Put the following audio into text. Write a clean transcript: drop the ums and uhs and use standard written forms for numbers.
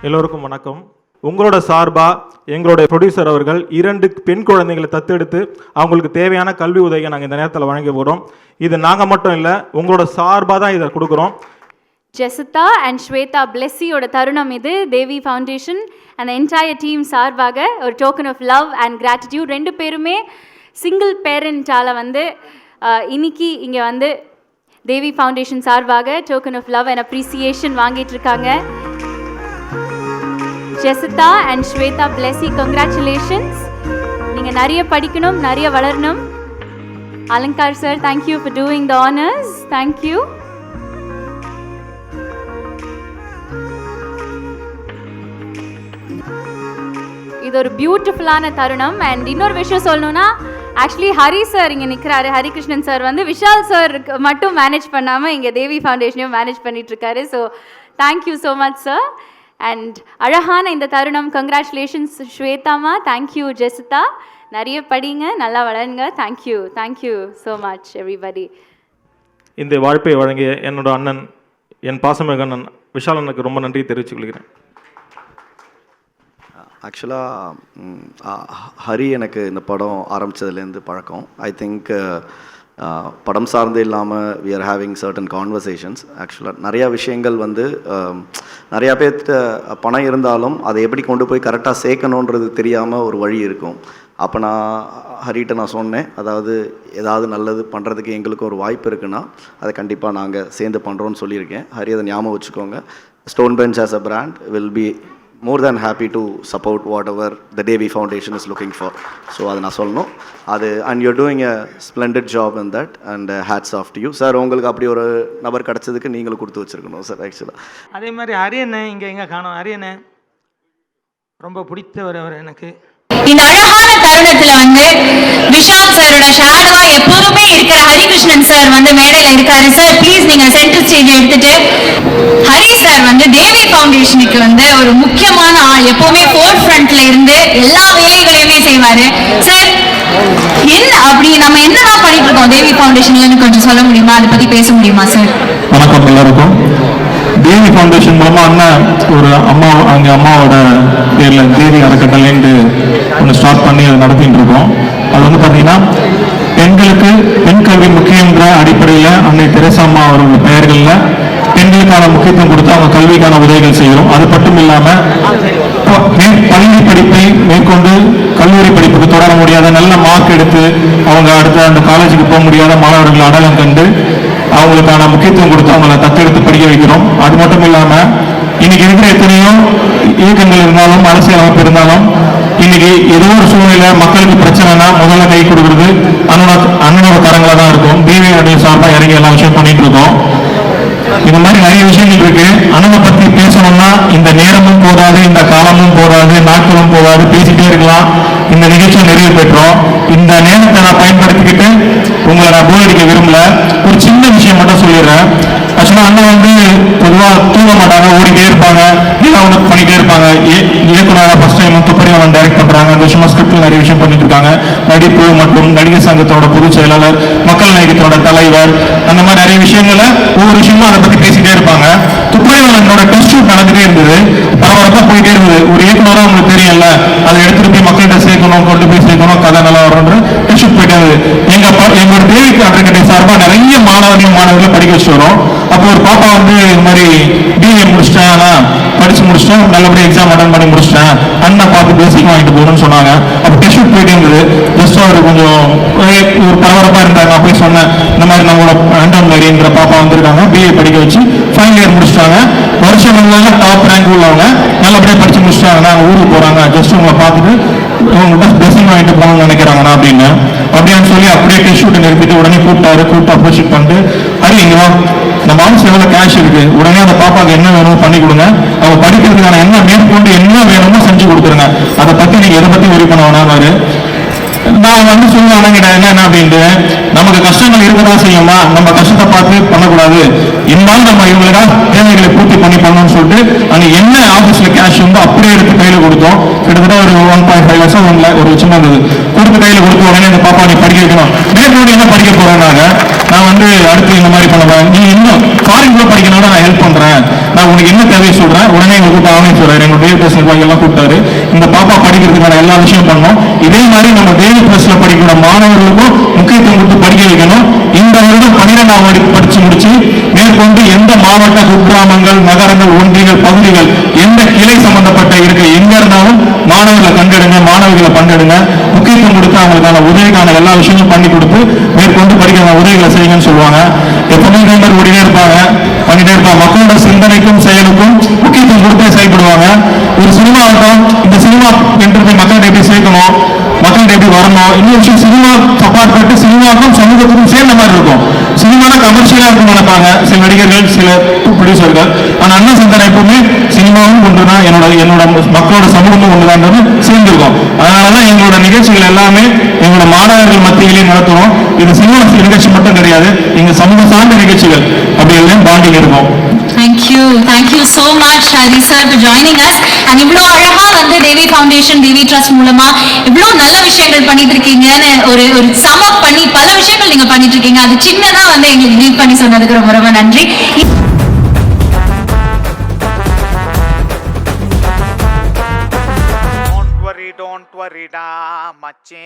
எல்லோருக்கும் வணக்கம். உங்களோட சார்பாக எங்களுடைய ப்ரொடியூசர் அவர்கள் 2 பெண் குழந்தைகளை தத்தெடுத்து அவங்களுக்கு தேவையான கல்வி உதவியை நாங்கள் இந்த நேரத்தில் வழங்கி போகிறோம். இது நாங்கள் மட்டும் இல்லை, உங்களோட சார்பாக தான் இதை கொடுக்குறோம். ஜெசிதா அண்ட் ஸ்வேதா பிளெஸியோட தருணம் இது. Devi foundation and entire team சார்பாக ஒரு token of love and gratitude. 2 பேருமே சிங்கிள் பேரண்டால் இன்னைக்கு இங்கே தேவி ஃபவுண்டேஷன் சார்பாக token of love and appreciation வாங்கிட்டு இருக்காங்க. Jesitha and Shweta Blessy, congratulations. நீங்கள் நிறைய படிக்கணும், நிறைய வளரணும். Alankar sir, thank you for doing the honours. Thank you. இது ஒரு பியூட்டிஃபுல்லான தருணம். அண்ட் இன்னொரு விஷயம் சொல்லணும்னா, ஆக்சுவலி ஹரி சார் இங்கே நிற்கிறாரு. ஹரிகிருஷ்ணன் சார் விஷால் சார் மட்டும் மேனேஜ் பண்ணாமல் இங்கே தேவி ஃபவுண்டேஷனையும் மேனேஜ் பண்ணிட்டு இருக்காரு. So thank you so much sir. And அழகான இந்த தருணம். கங்க்ராச்சுலேஷன்ஸ் ஸ்வேதாமா. தேங்க்யூ ஜெசிதா. நிறைய படிங்க, நல்லா வளருங்க. Thank you, thank you so much everybody. இந்த வாய்ப்பை வழங்கிய என்னோட அண்ணன், என் பாசமிகு அண்ணன் விஷால் அண்ணனுக்கு ரொம்ப நன்றி தெரிவித்துக் கொள்கிறேன். ஆக்சுவலாக ஹரி எனக்கு இந்த படம் ஆரம்பித்ததுலேருந்து பழக்கம். ஐ திங்க் படம் சார்ந்து இல்லாமல் we are having certain conversations. ஆக்சுவலாக நிறையா விஷயங்கள் நிறையா பேர்கிட்ட பணம் இருந்தாலும் அதை எப்படி கொண்டு போய் கரெக்டாக சேர்க்கணுன்றது தெரியாமல் ஒரு வழி இருக்கும். அப்போ நான் ஹரிட்ட நான் சொன்னேன், அதாவது ஏதாவது நல்லது பண்ணுறதுக்கு எங்களுக்கு ஒரு வாய்ப்பு இருக்குன்னா அதை கண்டிப்பாக நாங்கள் சேர்ந்து பண்ணுறோன்னு சொல்லியிருக்கேன். ஹரி அதை ஞாபகம் வச்சுக்கோங்க. Stone bench as a brand will be more than happy to support whatever the Devi Foundation is looking for. So அது நான் சொல்லணும். and you're doing a splendid job in that and hats off to you. Sir, உங்களுக்கு அப்படி ஒரு நபர் கிடச்சதுக்கு நீங்களும் கொடுத்து வச்சுருக்கணும் சார். ஆக்சுவலாக அதே மாதிரி அரியண்ணே எங்கே காணோம். அரியண்ணே ரொம்ப பிடித்தவர் அவர் எனக்கு. இந்த அழகான தருணத்துல விஷால் சாரோட ஷேடோவா எப்போதுமே இருக்கிற ஹரிகிருஷ்ணன் சார் மேடையில இருக்காரு. சார் ப்ளீஸ் நீங்க சென்டர் ஸ்டேஜ் எடுத்துட்டு. ஹரி சார் தேவி ஃபவுண்டேஷனுக்கு ஒரு முக்கியமான ஆள். எப்பவுமே ஃபோர் ஃப்ரண்ட்ல இருந்து எல்லா வேலைகளையுமே செய்வாரு. சார் என்ன அப்படி நம்ம என்னதான் பண்ணிட்டு இருக்கோம் தேவி ஃபவுண்டேஷன்ல கொஞ்சம் சொல்ல முடியுமா? அதை பத்தி பேச முடியுமா சார்? வணக்கம் எல்லாருக்கும். தேவி ஃபவுண்டேஷன் மூலமாக அண்ணன் ஒரு அம்மாவோட பேரில் தேவி அறக்கட்டளைன்ட்டு ஒன்று ஸ்டார்ட் பண்ணி அதை நடத்திட்டு இருக்கோம். அது பார்த்தீங்கன்னா பெண்களுக்கு பெண் கல்வி முக்கியன்ற அடிப்படையில் அன்னை தெரசா அம்மா அவரோட பெயர்களில் பெண்களுக்கான முக்கியத்துவம் கொடுத்து அவங்க கல்விக்கான உதவிகள் செய்கிறோம். அது மட்டும் இல்லாமல் பள்ளி படிப்பை மேற்கொண்டு கல்லூரி படிப்புக்கு தொடர முடியாத, நல்ல மார்க் எடுத்து அவங்க அடுத்த அந்த காலேஜுக்கு போக முடியாத மாணவர்களை அடையாளம் கண்டு அவங்களுக்கான முக்கியத்துவம் கொடுத்து அவங்கள தத்தெடுத்து படிக்க வைக்கிறோம். அது மட்டும் இல்லாமல் இன்னைக்கு இருக்கிற எத்தனையோ இயக்கங்கள் இருந்தாலும், அரசியல் அமைப்பு இருந்தாலும், இன்னைக்கு ஏதோ ஒரு சூழ்நிலை மக்களுக்கு பிரச்சனைனா முதல்ல கை கொடுக்குறது அண்ணனோட கரங்களை தான் இருக்கும். தேவியோடைய சார்பாக இறங்கி எல்லா விஷயம் பண்ணிட்டு இருக்கோம். இந்த மாதிரி நிறைய விஷயங்கள் இருக்கு. அண்ணனை பத்தி பேசணும்னா இந்த நேரமும் போதாது, இந்த காலமும் போதாது, நாட்களும் போதாது, பேசிட்டே இருக்கலாம். இந்த நிகழ்ச்சியை நிறைவு பெற்றோம். இந்த நேரத்தை நான் பயன்படுத்திக்கிட்டு உங்களை நான் போர் அடிக்க விரும்பல. ஒரு சின்ன விஷயம் மட்டும் சொல்லிடுறேன். ஆக்சுவலாக அண்ணன் பொதுவாக தூங்க மாட்டாங்க, ஓடிட்டே இருப்பாங்க, ஏதாவது பண்ணிட்டே இருப்பாங்க. இயக்குனராக ஃபர்ஸ்ட் டைம் துப்பறியும் டைரக்ட் பண்றாங்க. அந்த விஷயமா ஸ்கிரிப்டில் நிறைய விஷயம் பண்ணிட்டு இருக்காங்க. நடிப்பு மற்றும் நடிகர் சங்கத்தோட பொதுச் செயலாளர், மக்கள் நாயகத்தோட தலைவர், அந்த மாதிரி நிறைய விஷயங்களை ஒவ்வொரு விஷயமும் அதை பத்தி பேசிட்டே இருப்பாங்க. துப்பறியாளனோட டெஸ்ட் ஷூட் நடந்துட்டே இருந்தது, பரபரப்பாக போயிட்டே இருந்தது. ஒரு இயக்குனராக உங்களுக்கு தெரியல, அதை எடுத்துட்டு போய் மக்கள்கிட்ட சேர்க்கணும், கொண்டு போய் சேர்க்கணும், கதை நல்லா வரணுன்ற டெஸ்ட் ஷூட் போயிட்டே இருந்தது. எங்களோட தேவிக்கு அறக்கட்டளை சார்பாக நிறைய மாணவர்களை படிக்க வச்சு வரோம். அப்போ ஒரு பாப்பா இந்த மாதிரி பிஏ முடிச்சிட்டேன், படிச்சு முடிச்சிட்டேன், நல்லபடியாக எக்ஸாம் அட்டன் பண்ணி முடிச்சிட்டேன், அண்ணன் பார்த்து பேசிக் வாங்கிட்டு போகணும்னு சொன்னாங்க. அப்போ டெஸ்ட் ஷூட் போயிட்டே இருந்தது. ஜஸ்ட் அவர் கொஞ்சம் ஒரு பரபரப்பாக இருந்தாங்க. நான் போய் சொன்னேன், இந்த மாதிரி நம்மளோட ஆண்டன் மேரிங்கிற பாப்பா வந்திருக்காங்க, பிஏ படிக்க வச்சு ஃபைனல் இயர் முடிச்சிட்டாங்க, வருஷம் டாப் ரேங்க் உள்ளவங்க, நல்லபடியாக படிச்சு முடிச்சிட்டாங்க, நாங்கள் ஊருக்கு போகிறாங்க, ஜஸ்ட் உங்களை பார்த்துட்டு உங்கள்கிட்ட பிளஸிங் வாங்கிட்டு போகணும்னு நினைக்கிறாங்கண்ணா அப்படின்னு சொல்லி அப்படியே டெஸ்ட் ஷூட்டை நிறுத்திட்டு உடனே கூப்பிட்டு அப்ரோச் பண்ணிட்டு, அறிவிங்களா நம்ம ஆஃபீஸ் எவ்வளோ கேஷ் இருக்கு, உடனே அந்த பாப்பாவுக்கு என்ன வேணுமோ பண்ணி கொடுங்க, அவங்க படிக்கிறதுக்கான என்ன மேற்கொண்டு என்ன வேணுமோ செஞ்சு கொடுத்துருங்க, அதை பற்றி நீங்கள் எதை பற்றி ஒரி பண்ண வேணாமாரு. நான் சொல்லுவாங்க என்ன அப்படின்ட்டு, நமக்கு கஷ்டங்கள் இருக்கதான் செய்யுமா, நம்ம கஷ்டத்தை பார்த்து பண்ணக்கூடாது, இருந்தாலும் நம்ம இவங்களுக்காக தேவைகளை பூர்த்தி பண்ணணும்னு சொல்லிட்டு அங்கே என்ன ஆஃபீஸில் கேஷ் அப்படியே எடுத்து கையில் கொடுத்தோம். கிட்டத்தட்ட ஒரு 1.5 லட்சம் ஒரு லட்சம் இருந்தது. கொடுத்து கையில் கொடுத்த உடனே இந்த பாப்பா நீ படிக்க வைக்கணும், மேற்கொண்டு என்ன படிக்க போறேன்னாங்க. நான் வந்து அடுத்து இந்த மாதிரி பண்ண போறேன், நீ இன்னும் ஃபாரின் கூட படிக்கணும்னா நான் ஹெல்ப் பண்றேன், நான் உனக்கு என்ன தேவையை சொல்றேன். உடனே எங்க கூப்பிட்டு ஆவணம் சொல்றாரு, எங்க தேவி பிரஸ் எல்லாம் கூப்பிட்டாரு. இந்த பாப்பா படிக்கிறதுக்கான எல்லா விஷயம் பண்ணோம். இதே மாதிரி நம்ம தேவி பிரஸ்ல படிக்கிற மாணவர்களுக்கும் முக்கியத்துவம் கொடுத்து படிக்க வைக்கணும். இந்த வருடம் 12ஆம் வகுப்பு படிச்சு முடிச்சு மேற்கொண்டு எந்த மாவட்ட குக்கிராமங்கள் நகரங்கள் ஒன்றியங்கள் பகுதிகள் எந்த கிளை சம்பந்தப்பட்ட இருக்க எங்க இருந்தாலும் மாணவர்களை கண்டெடுங்க, மாணவர்களை பண்டெடுங்க, முக்கியத்துவம் கொடுத்து அவங்களுக்கான உதவிக்கான எல்லா விஷயமும் பண்ணி கொடுத்து மேற்கொண்டு படிக்கிற உதவிகளை செய்யுங்கன்னு சொல்லுவாங்க. எப்பவுமே இதே மாதிரி ஓடிட்டே இருப்பாங்க, பண்ணிட்டே இருப்பாங்க. மக்களோட சிந்தனைக்கும் செயலுக்கும் முக்கியத்துவம் கொடுத்தே செயல்படுவாங்க. ஒரு சினிமா ஆட்டம், இந்த சினிமா என்று மக்கள்கிட்ட எப்படி சேர்க்கணும், மக்கள்கிட்ட எப்படி வரணும். இன்னொரு விஷயம், சினிமா அப்பாற்பட்டு சினிமாவுக்கும் சமூகத்துக்கும் சேர்ந்த மாதிரி இருக்கும். சினிமானா கமர்ஷியலா இருக்குன்னு நினைப்பாங்க சில நடிகர்கள், சில ப்ரொடியூசர்கள். ஆனா அண்ணன் சிந்தனை எப்பவுமே சினிமாவும் ஒன்றுதான், என்னோட மக்களோட சமூகமும் ஒன்றுதான் சேர்ந்திருக்கும். அதனாலதான் எங்களோட நிகழ்ச்சிகள் எல்லாமே எங்களோட மாணவர்கள் மத்தியிலே நடத்துறோம். இது சினிமா நிகழ்ச்சி மட்டும் கிடையாது, எங்க சமூக சார்ந்த நிகழ்ச்சிகள் அப்படி எல்லாம் பாண்டிங் இருக்கும். Thank you so much Hari sir for joining us. and இவ்ளோ அழகா வந்து தேவி ஃபவுண்டேஷன் தேவி ட்ரஸ்ட் மூலமா இவ்ளோ நல்ல விஷயங்கள் பண்ணிட்டு இருக்கீங்கன்னு ஒரு சம் அப் பண்ணி பல விஷயங்கள் நீங்க பண்ணிட்டு இருக்கீங்க. அது சின்னதா வந்து எங்களுக்கு லீட் பண்ணி சொன்னதுக்கு ரொம்ப ரொம்ப நன்றி. Don't worry da mache.